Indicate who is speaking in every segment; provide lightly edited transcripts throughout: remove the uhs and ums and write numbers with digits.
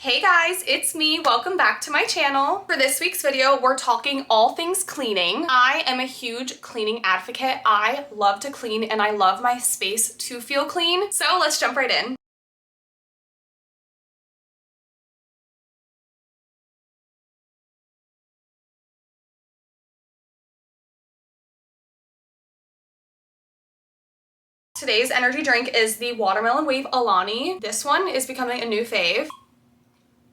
Speaker 1: Hey guys, it's me. Welcome back to my channel. For this week's video, we're talking all things cleaning. I am a huge cleaning advocate. I love to clean and I love my space to feel clean. So let's jump right in. Today's energy drink is the Watermelon Wave Alani. This one is becoming a new fave.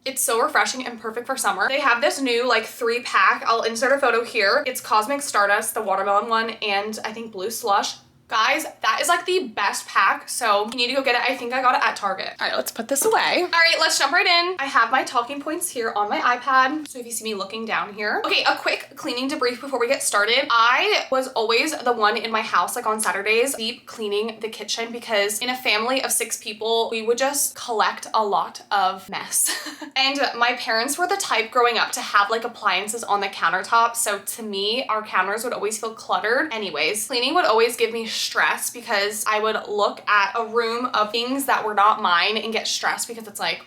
Speaker 1: It's so refreshing and perfect for summer. They have this new like 3-pack. I'll insert a photo here. It's Cosmic Stardust, the watermelon one, and I think Blue Slush. Guys, that is like the best pack, so you need to go get it. I think I got it at Target. All right, let's put this away. All right, let's jump right in. I have my talking points here on my iPad, so if you see me looking down here. Okay, a quick cleaning debrief before we get started. I was always the one in my house, like on Saturdays, deep cleaning the kitchen because in a family of 6 people, we would just collect a lot of mess. And my parents were the type growing up to have like appliances on the countertop, so to me, our counters would always feel cluttered. Anyways, cleaning would always give me stress because I would look at a room of things that were not mine and get stressed because it's like,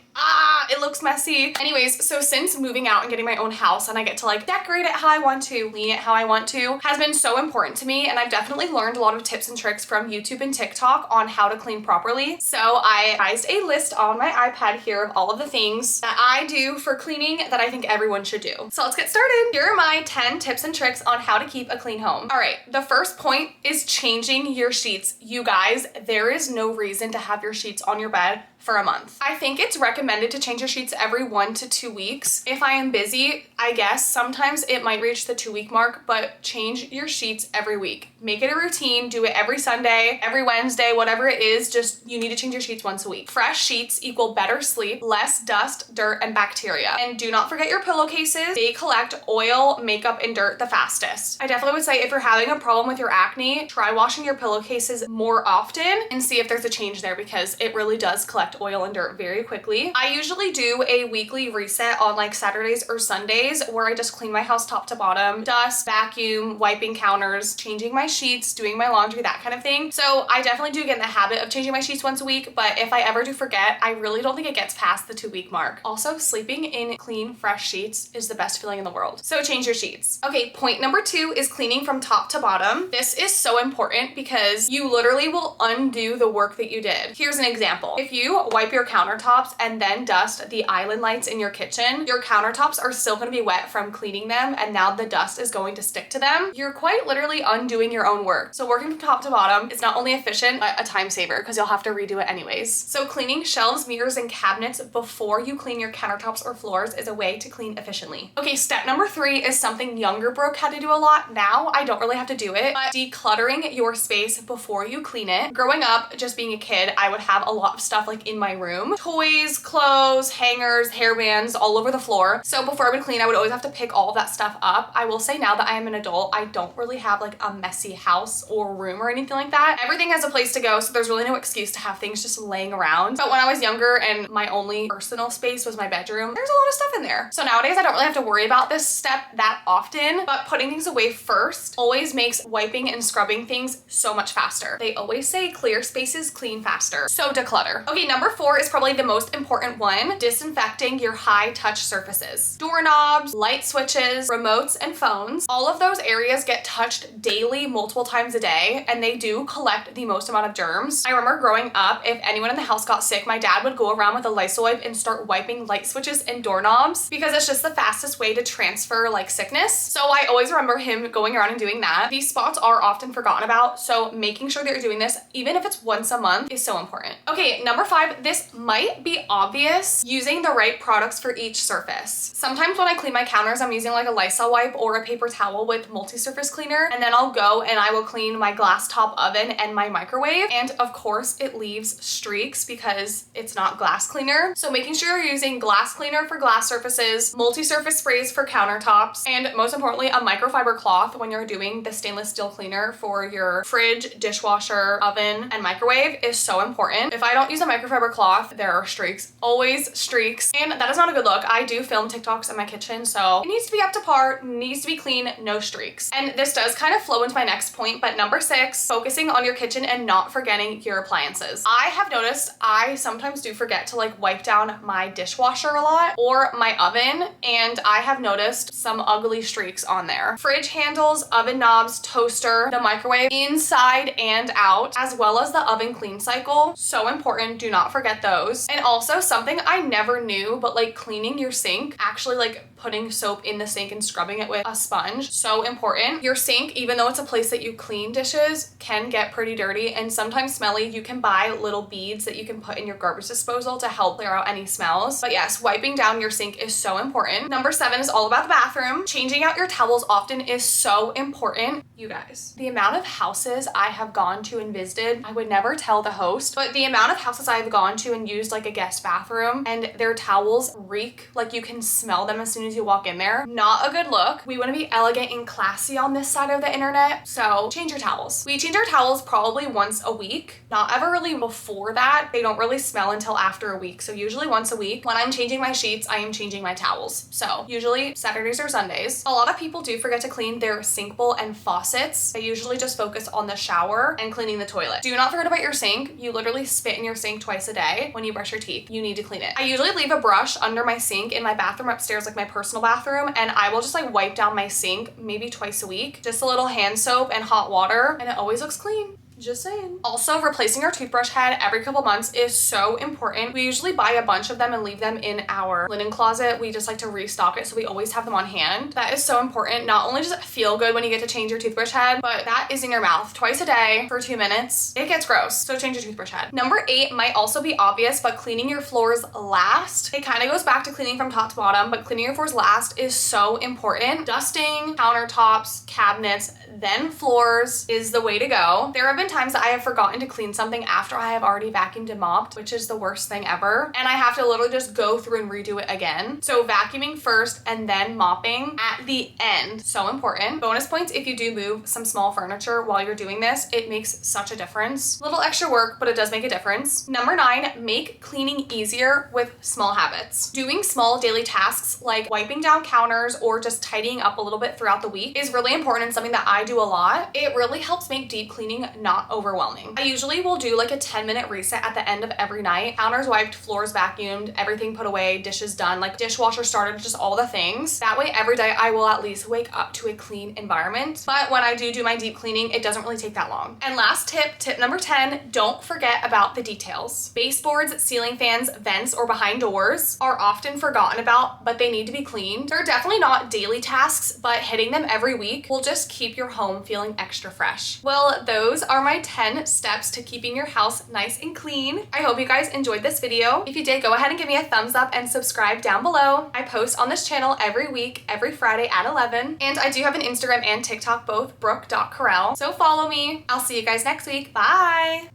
Speaker 1: it looks messy. Anyways, so since moving out and getting my own house and I get to like decorate it how I want to, clean it how I want to, has been so important to me. And I've definitely learned a lot of tips and tricks from YouTube and TikTok on how to clean properly. So I devised a list on my iPad here of all of the things that I do for cleaning that I think everyone should do. So let's get started. Here are my 10 tips and tricks on how to keep a clean home. All right, the first point is changing your sheets. You guys, there is no reason to have your sheets on your bed for a month. I think it's recommended to change your sheets every 1 to 2 weeks. If I am busy, I guess sometimes it might reach the 2-week mark, but change your sheets every week. Make it a routine, do it every Sunday, every Wednesday, whatever it is, just you need to change your sheets once a week. Fresh sheets equal better sleep, less dust, dirt, and bacteria. And do not forget your pillowcases. They collect oil, makeup, and dirt the fastest. I definitely would say if you're having a problem with your acne, try washing your pillowcases more often and see if there's a change there because it really does collect oil and dirt very quickly. I usually do a weekly reset on like Saturdays or Sundays where I just clean my house top to bottom, dust, vacuum, wiping counters, changing my sheets, doing my laundry, that kind of thing. So I definitely do get in the habit of changing my sheets once a week, but if I ever do forget, I really don't think it gets past the 2-week mark. Also, sleeping in clean, fresh sheets is the best feeling in the world. So change your sheets. Okay, point number 2 is cleaning from top to bottom. This is so important because you literally will undo the work that you did. Here's an example. If you wipe your countertops and then dust the island lights in your kitchen, your countertops are still going to be wet from cleaning them and now the dust is going to stick to them. You're quite literally undoing your own work. So working from top to bottom is not only efficient, but a time saver because you'll have to redo it anyways. So cleaning shelves, mirrors, and cabinets before you clean your countertops or floors is a way to clean efficiently. Okay, step number 3 is something younger Brooke had to do a lot. Now I don't really have to do it, but decluttering your space before you clean it. Growing up, just being a kid, I would have a lot of stuff like in my room. Toys, clothes, hangers, hairbands all over the floor. So before I would clean, I would always have to pick all of that stuff up. I will say now that I am an adult, I don't really have like a messy house or room or anything like that. Everything has a place to go, so there's really no excuse to have things just laying around. But when I was younger and my only personal space was my bedroom, there's a lot of stuff in there. So nowadays I don't really have to worry about this step that often, but putting things away first always makes wiping and scrubbing things so much faster. They always say clear spaces clean faster. So declutter. Okay, number 4 is probably the most important one, disinfecting your high touch surfaces. Doorknobs, light switches, remotes, and phones. All of those areas get touched daily, multiple times a day, and they do collect the most amount of germs. I remember growing up, if anyone in the house got sick, my dad would go around with a Lysol wipe and start wiping light switches and doorknobs because it's just the fastest way to transfer like sickness. So I always remember him going around and doing that. These spots are often forgotten about, so making sure that you're doing this, even if it's once a month, is so important. Okay, number 5, this might be obvious, using the right products for each surface. Sometimes when I clean my counters, I'm using like a Lysol wipe or a paper towel with multi-surface cleaner, and then I'll go and I will clean my glass top oven and my microwave, and of course it leaves streaks because it's not glass cleaner. So making sure you're using glass cleaner for glass surfaces, multi-surface sprays for countertops, and most importantly, a microfiber cloth when you're doing the stainless steel cleaner for your fridge, dishwasher, oven, and microwave is so important. If I don't use a microfiber microfiber cloth, there are streaks, always streaks, and that is not a good look. I do film TikToks in my kitchen, so it needs to be up to par, needs to be clean, no streaks. And this does kind of flow into my next point, but number 6, focusing on your kitchen and not forgetting your appliances. I have noticed I sometimes do forget to like wipe down my dishwasher a lot or my oven, and I have noticed some ugly streaks on there. Fridge handles, oven knobs, toaster, the microwave, inside and out, as well as the oven clean cycle. So important, do not forget those. And also something I never knew, but like cleaning your sink, actually like putting soap in the sink and scrubbing it with a sponge, so important. Your sink, even though it's a place that you clean dishes, can get pretty dirty and sometimes smelly. You can buy little beads that you can put in your garbage disposal to help clear out any smells. But yes, wiping down your sink is so important. Number 7 is all about the bathroom. Changing out your towels often is so important. You guys, the amount of houses I have gone to and visited, I would never tell the host, but the amount of houses I've gone to and used like a guest bathroom and their towels reek, like you can smell them as soon as you walk in there. Not a good look. We want to be elegant and classy on this side of the internet, so change your towels. We change our towels probably once a week, not ever really before that. They don't really smell until after a week, so usually once a week. When I'm changing my sheets, I am changing my towels, so usually Saturdays or Sundays. A lot of people do forget to clean their sink bowl and faucets. They usually just focus on the shower and cleaning the toilet. Do not forget about your sink. You literally spit in your sink twice a day when you brush your teeth. You need to clean it. I usually leave a brush under my sink in my bathroom upstairs, like my personal bathroom, and I will just like wipe down my sink maybe twice a week. Just a little hand soap and hot water, and it always looks clean. Just saying. Also, replacing our toothbrush head every couple months is so important. We usually buy a bunch of them and leave them in our linen closet. We just like to restock it, so we always have them on hand. That is so important. Not only does it feel good when you get to change your toothbrush head, but that is in your mouth twice a day for 2 minutes. It gets gross, so change your toothbrush head. Number 8 might also be obvious, but cleaning your floors last. It kind of goes back to cleaning from top to bottom, but cleaning your floors last is so important. Dusting, countertops, cabinets, then floors is the way to go. There have been times that I have forgotten to clean something after I have already vacuumed and mopped, which is the worst thing ever. And I have to literally just go through and redo it again. So vacuuming first and then mopping at the end, so important. Bonus points if you do move some small furniture while you're doing this. It makes such a difference. Little extra work, but it does make a difference. Number 9, make cleaning easier with small habits. Doing small daily tasks like wiping down counters or just tidying up a little bit throughout the week is really important and something that I do a lot. It really helps make deep cleaning not overwhelming. I usually will do like a 10-minute reset at the end of every night. Counters wiped, floors vacuumed, everything put away, dishes done, like dishwasher started, just all the things. That way every day I will at least wake up to a clean environment. But when I do my deep cleaning, it doesn't really take that long. And last tip number 10, don't forget about the details. Baseboards, ceiling fans, vents, or behind doors are often forgotten about, but they need to be cleaned. They're definitely not daily tasks, but hitting them every week will just keep your home feeling extra fresh. Well, those are my 10 steps to keeping your house nice and clean. I hope you guys enjoyed this video. If you did, go ahead and give me a thumbs up and subscribe down below. I post on this channel every week, every Friday at 11. And I do have an Instagram and TikTok, both brooke.correll. So follow me. I'll see you guys next week. Bye.